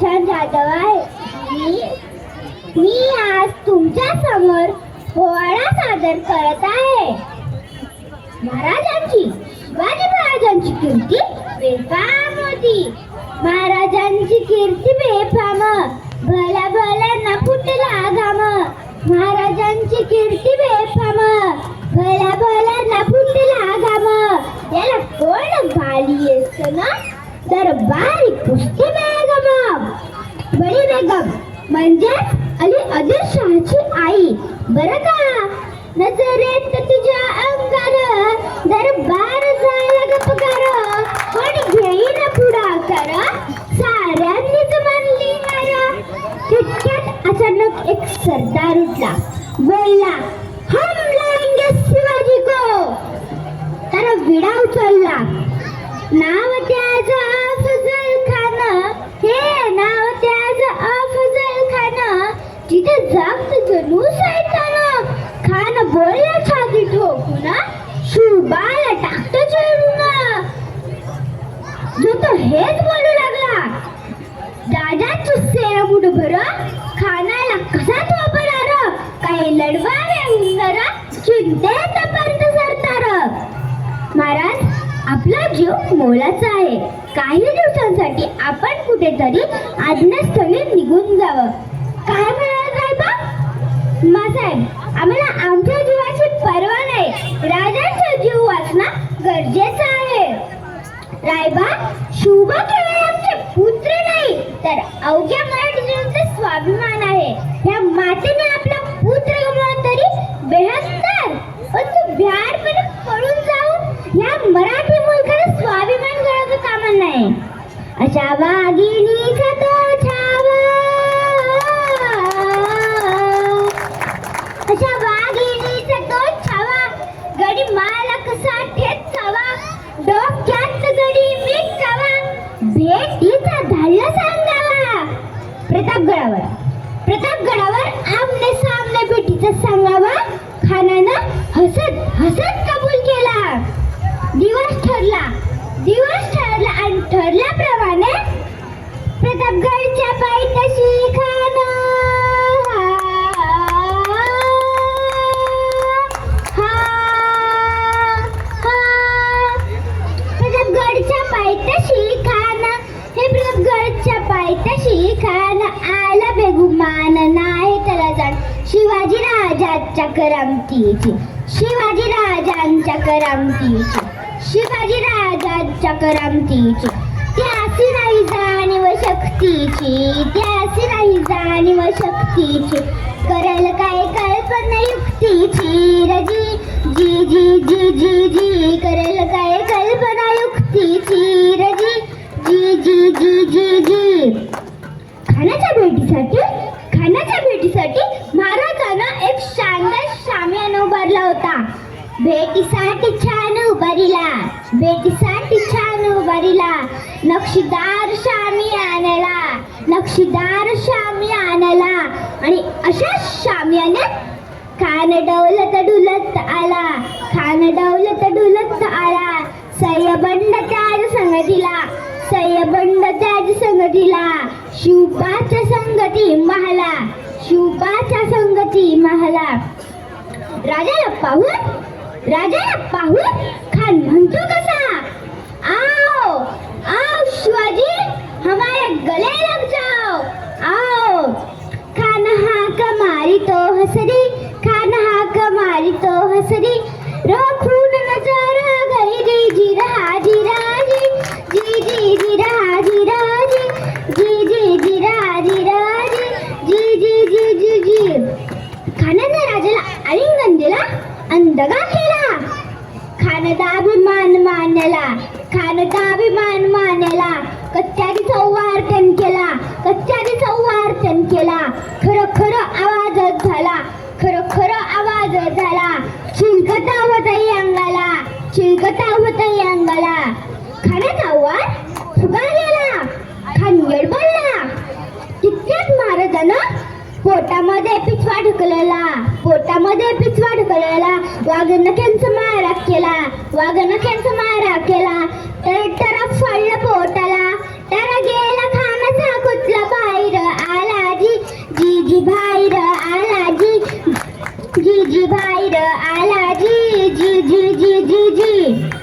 प्रशांत जाधव आहे. मी आज तुमच्या समोर पोवाडा सादर करत आहे. महाराजांची शिवाजी महाराजांची कीर्ती बेफाम होती. महाराजांची कीर्ती बेफाम, भल्या भल्यांना फुटला घाम. महाराजांची कीर्ती बेफाम, भल्या भल्यांना फुटला घाम. याला कोण घाली असताना दरबारी कुस्ती बेगम. बडी बेगम म्हणजेच अली आदिलशहाची आई बरं का. नजरेत तुझ्या अंगार दरबार झाला गपगार. कोण घेईन पुढाकार साऱ्यांनीच मानली हार. तितक्यात अचानक एक सरदार उठला, बोलला, हम लाएंगे शिवाजी को. त्याला विडा उचलला. नाव त्याचं अफजल खान, हे नाव त्याचं अफजल खान. तिथे जागत जणू सैतान. खान बोलला छाती ठोकून, शुबाला टाकतो चढून. जो तो हेच बोलू लागला, दादाची सेना मुठभर खानाला कसा थोपणार. काही लढवावे हुंदर चिंतेत पर्यंत सरतार. महाराज, आपला जीव मोलाचा आहे. काही दिवसांसाठी आपण कुठेतरी आज्ञास्थळी निघून जावं. काय म्हणाल रायबा? मासाहेब, आम्हाला आमच्या जीवाची पर्वा नाही. राजांचा जीव वाचणं गरजेचं आहे. रायबा, शुभ केवळ आमचे पुत्र नाही तर अवघ्या मराठीचे स्वाभिमान आहे. ह्या मातेने आपला पुत्र गमावला तरी बेहत्तर, पण तू बिहारकडे पळून जाऊन ह्या मराठी मुलखाला स्वाभिमान गळाचं कामा नाही. अशा वाघिणीचा तो छावा, अशा वाघिणीचा तो छावा. गडी माला कसा ठेचावा, डोक्यात गडी मिटावा. भेटीचा धाडला सांगावा. प्रतापगडावर आमने सामने भेटीचा सांगावा. खानानं हसत हसत कबूल केला. दिवस ठरला आणि ठरल्याप्रमाणे प्रतापगडच्या पायथ्याशी खान प्रतापगडच्या पायथ्याशी खान आला बेगुमान. नाही त्याला जाण शिवाजी राजांच्या करामतीची, शिवाजी राजांच्या करामतीची, शिवाजी राजांच्या करामतीची. त्यासी नाही जाणीव शक्तीची, त्यासी नाही जाणीव शक्तीची. करेल काय कल्पना युक्तीची रजी, जी जी जी जी जी. करेल काय कल्पना युक्तीची रजी, जी जी जी जी जी. खानाच्या भेटीसाठी महाराजांना एक शानदार शामियाना उभारला होता. भेटीसाठी छान उभारीला नक्षीदार शामियानाला. आणि अशा शामियान्यात खान डौलत डुलत आला. सय्यबंड त्याज संगतीला, शिवबाच्या संगती महाला. राजाला पाहून खान म्हणतो कसा, आओ आओ शिवाजी, हमारे गले लग जाओ, आओ. खान हाक मारी तो हसरी, रखून नजर गई जी रहा जी राजी, जी जी जी राजी राजी, जी जी जी राजी राजी, जी जी जी जी जी. खानाने राजाला आलिंगन दिला आणि दगा केला. खानदाभिमान मानला. कच्च्याची संवार्तन केला. खरं आवाज झाला. चिलकता होता अंगाला. खानाचा आवाज फुगा गेला. खान गडबडला. तितक्यात महाराजानं पोटामध्ये पिछवा ढकलला. वाघनख्यांचा मारा केला. तर फोडलं पोटाला. तर गेला खानाचा कुठला जी भाई र आला जी जी भाई र आला जी जी जी जी जी जी